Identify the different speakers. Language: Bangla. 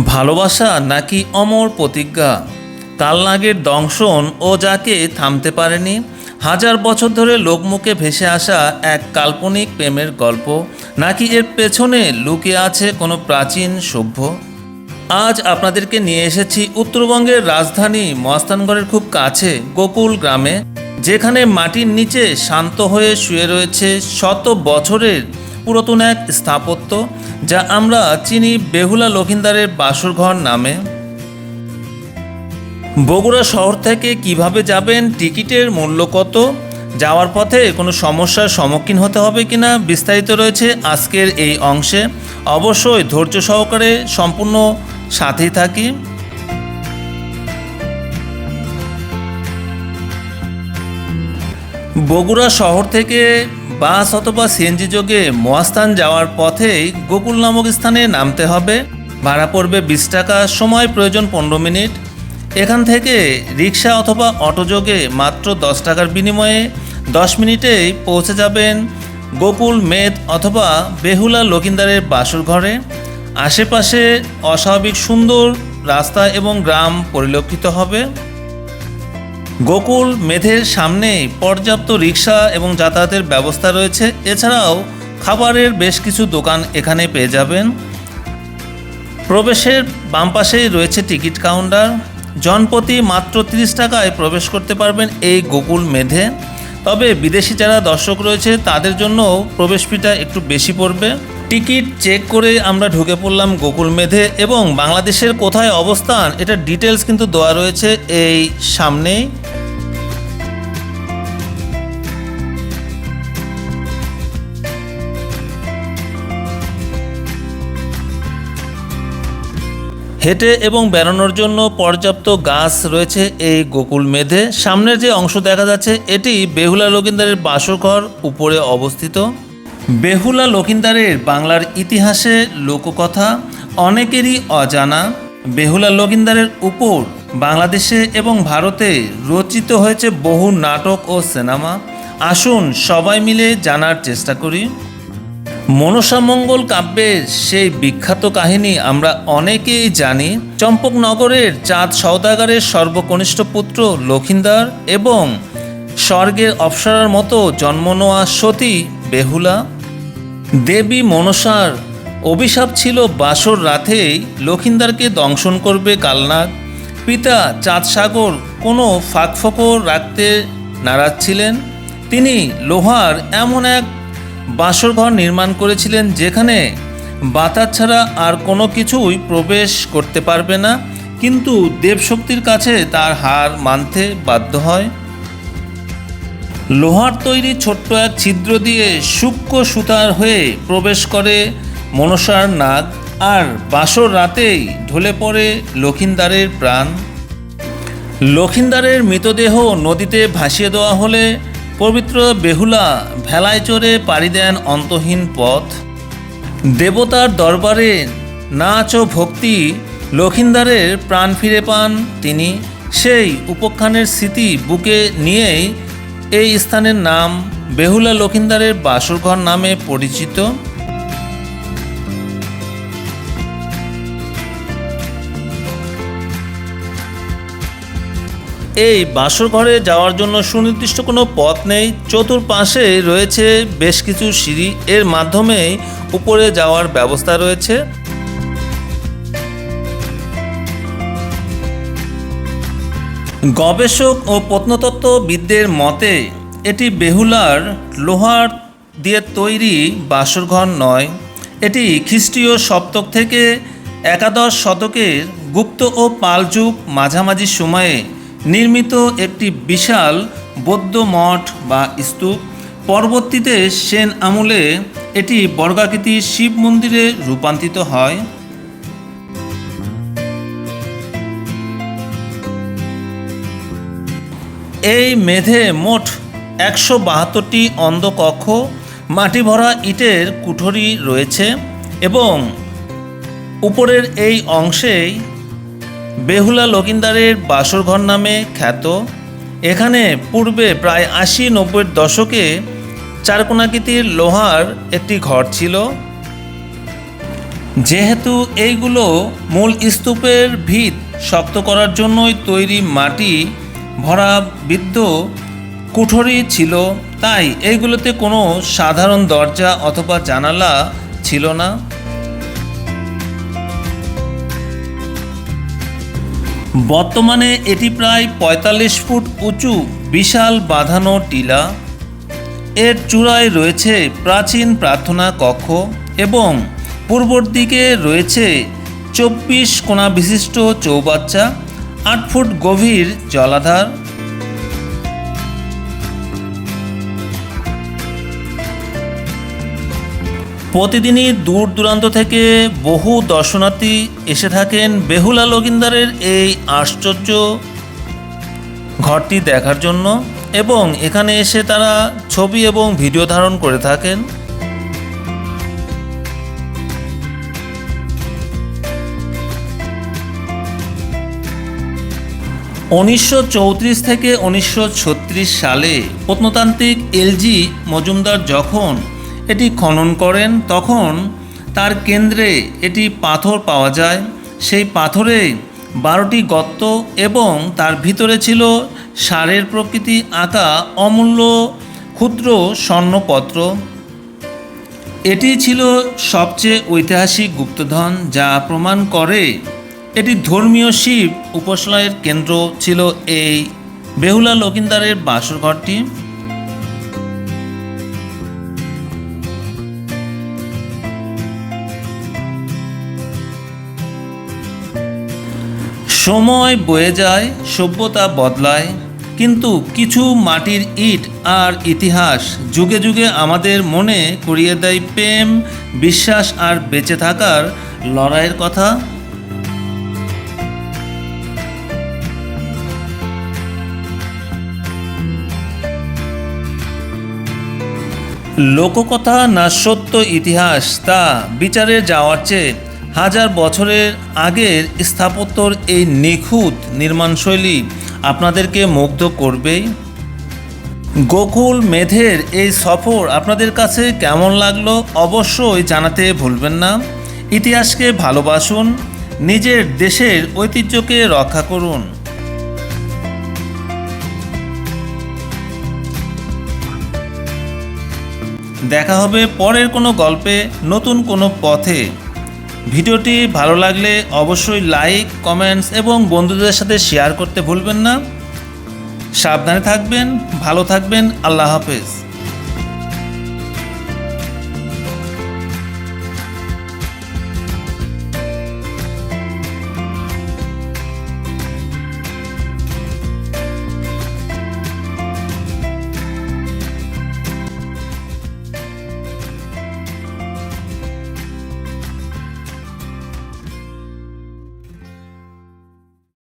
Speaker 1: ভালোবাসা নাকি অমর প্রতিজ্ঞা, কালনাগের দংশন ও যাকে থামতে পারেনি। হাজার বছর ধরে লোকমুখে ভেসে আসা এক কাল্পনিক প্রেমের গল্প, নাকি এর পেছনে লুকিয়ে আছে কোনো প্রাচীন সভ্য। আজ আপনাদেরকে নিয়ে এসেছি উত্তরবঙ্গের রাজধানী মহাস্থানগড়ের খুব কাছে গোকুল গ্রামে, যেখানে মাটির নিচে শান্ত হয়ে শুয়ে রয়েছে শত বছরের পুরাতন এক স্থাপত্য, যা আমরা চিনি বেহুলা লক্ষিন্দারের বাসরঘর নামে। বগুড়া শহর থেকে কিভাবে যাবেন, টিকিটের মূল্য কত, যাওয়ার পথে কোনো সমস্যার সম্মুখীন হতে হবে কিনা, বিস্তারিত রয়েছে আজকের এই অংশে। অবশ্যই ধৈর্য সহকারে সম্পূর্ণ সাথেই থাকি। বগুড়া শহর থেকে বাস অথবা সিএনজি যোগে মহাস্থান যাওয়ার পথেই গোকুল নামক স্থানে নামতে হবে। ভাড়া পড়বে 20 টাকা, সময় প্রয়োজন 15 মিনিট। এখান থেকে রিক্সা অথবা অটো যোগে মাত্র 10 টাকার বিনিময়ে 10 মিনিটেই পৌঁছে যাবেন গোকুল মেদ অথবা বেহুলা লক্ষিন্দারের বাসর ঘরে। আশেপাশে অস্বাভাবিক সুন্দর রাস্তা এবং গ্রাম পরিলক্ষিত হবে। গোকুল মেধের সামনে পর্যাপ্ত রিক্সা এবং যাতায়াতের ব্যবস্থা রয়েছে। এছাড়াও খাবারের বেশ কিছু দোকান এখানে পেয়ে যাবেন। প্রবেশের বাম পাশেই রয়েছে টিকিট কাউন্টার। জনপ্রতি মাত্র 30 টাকায় প্রবেশ করতে পারবেন এই গোকুল মেধে। তবে বিদেশি যারা দর্শক রয়েছে তাদের জন্য প্রবেশ ফিটা একটু বেশি পড়বে। টিকিট চেক করে আমরা ঢুকে পড়লাম গোকুল মেধে, এবং বাংলাদেশের কোথায় অবস্থান এটার ডিটেলস কিন্তু দেওয়া রয়েছে এই সামনেই। হেঁটে এবং বেড়ানোর জন্য পর্যাপ্ত গাছ রয়েছে এই গোকুল মেধে। সামনের যে অংশ দেখা যাচ্ছে এটি বেহুলা লক্ষিন্দারের বাসরঘর উপরে অবস্থিত। বেহুলা লক্ষিন্দারের বাংলার ইতিহাসে লোককথা অনেকেরই অজানা। বেহুলা লক্ষিন্দারের উপর বাংলাদেশে এবং ভারতে রচিত হয়েছে বহু নাটক ও সিনেমা। আসুন সবাই মিলে জানার চেষ্টা করি। মনসামঙ্গল কাব্যের সেই বিখ্যাত কাহিনী আমরা অনেকেই জানি। চম্পকনগরের চাঁদ সওদাগরের সর্বকনিষ্ঠ পুত্র লক্ষিন্দার এবং স্বর্গের অপ্সরার মতো জন্ম নেওয়া সতী বেহুলা। দেবী মনসার অভিশাপ ছিল বাসর রাতেই লক্ষিন্দারকে দংশন করবে কালনাগ। পিতা চাঁদসাগর কোনো ফাঁকফোকর রাখতে নারাজ ছিলেন। তিনি লোহার এমন এক বাসরঘর নির্মাণ করেছিলেন যেখানে বাতাস ছাড়া আর কোনো কিছুই প্রবেশ করতে পারবে না, কিন্তু দেবশক্তির কাছে তার হার মানতে বাধ্য হয়। লোহার তৈরি ছোট্ট এক ছিদ্র দিয়ে সূক্ষ্ম সুতার হয়ে প্রবেশ করে মনসার নাগ, আর বাসর রাতেই ঢলে পড়ে লক্ষিন্দারের প্রাণ। লক্ষিন্দারের মৃতদেহ নদীতে ভাসিয়ে দেওয়া হলে পবিত্র বেহুলা ভেলায় চড়ে পাড়ি দেন অন্তহীন পথ। দেবতার দরবারে নাচ ও ভক্তি লক্ষিন্দারের প্রাণ ফিরে পান তিনি। সেই উপাখ্যানের স্মৃতি বুকে নিয়েই এই স্থানের নাম বেহুলা লক্ষিন্দারের বাসরঘর নামে পরিচিত। এই বাসরঘরে যাওয়ার জন্য সুনির্দিষ্ট কোনো পথ নেই। চতুর্পাশে রয়েছে বেশ কিছু সিঁড়ি, এর মাধ্যমেই উপরে যাওয়ার ব্যবস্থা রয়েছে। গবেষক ও প্রত্নতত্ত্ববিদদের মতে এটি বেহুলার লোহার দিয়ে তৈরি বাসরঘর নয়। এটি খ্রিস্টীয় সপ্তক থেকে একাদশ শতকের গুপ্ত ও পাল যুগ মাঝামাঝি সময়ে নির্মিত একটি বিশাল বৌদ্ধ মঠ বা স্তূপ। পরবর্তীতে সেন আমলে এটি বর্গাকৃতির শিব মন্দিরে রূপান্তরিত হয়। এই মেধে মোট 172টি অন্ধকক্ষ, মাটি ভরা ইটের কুঠরি রয়েছে, এবং উপরের এই অংশেই বেহুলা লক্ষিন্দারের বাসরঘর নামে খ্যাত। এখানে পূর্বে প্রায় 80-90 দশকে চারকোনাকৃতির লোহার একটি ঘর ছিল। যেহেতু এইগুলো মূল স্তূপের ভিত শক্ত করার জন্যই তৈরি মাটি ভরা বিদ্ধ কুঠরি ছিল, তাই এইগুলোতে কোনো সাধারণ দরজা অথবা জানালা ছিল না। বর্তমানে এটি প্রায় ৪৫ ফুট উঁচু বিশাল বাঁধানো টিলা। এর চূড়ায় রয়েছে প্রাচীন প্রার্থনা কক্ষ এবং পূর্বর দিকে রয়েছে ২৪ কোণা বিশিষ্ট চৌবাচ্চা, ৮ ফুট গভীর জলাধার। প্রতিদিনই দূর দূরান্ত থেকে বহু দর্শনার্থী এসে থাকেন বেহুলা লকিন্দারের এই আশ্চর্য ঘরটি দেখার জন্য এবং এখানে এসে তারা ছবি এবং ভিডিও ধারণ করে থাকেন। উনিশশো ৩৪ থেকে ১৯৩৬ সালে প্রত্নতান্ত্রিক এলজি মজুমদার যখন এটি খনন করেন তখন তার কেন্দ্রে এটি পাথর পাওয়া যায়। সেই পাথরে ১২টি গর্ত এবং তার ভিতরে ছিল সারের প্রকৃতি আঁকা অমূল্য ক্ষুদ্র স্বর্ণপত্র। এটি ছিল সবচেয়ে ঐতিহাসিক গুপ্তধন, যা প্রমাণ করে এটি ধর্মীয় শিব উপাসনার কেন্দ্র ছিল এই বেহুলা লকিন্দারের বাসরঘরটি। সময় বয়ে যায়, সভ্যতা বদলায়, কিন্তু কিছু মাটির ইট আর ইতিহাস যুগে যুগে আমাদের মনে করিয়ে দেয় প্রেম, বিশ্বাস আর বেঁচে থাকার লড়াইয়ের কথা। লোককথা না সত্য ইতিহাস, তা বিচারে যাওয়ার চেয়ে হাজার বছরের আগের স্থাপত্যর এই নিখুঁত নির্মাণশৈলী আপনাদেরকে মুগ্ধ করবেই। গোকুল মেধের এই সফর আপনাদের কাছে কেমন লাগলো অবশ্যই জানাতে ভুলবেন না। ইতিহাসকে ভালোবাসুন, নিজের দেশের ঐতিহ্যকে রক্ষা করুন। দেখা হবে পরের কোনো গল্পে, নতুন কোনো পথে। ভিডিওটি ভালো লাগলে অবশ্যই লাইক, কমেন্টস এবং বন্ধুদের সাথে শেয়ার করতে ভুলবেন না। সাবধানে থাকবেন, ভালো থাকবেন। আল্লাহ হাফেজ।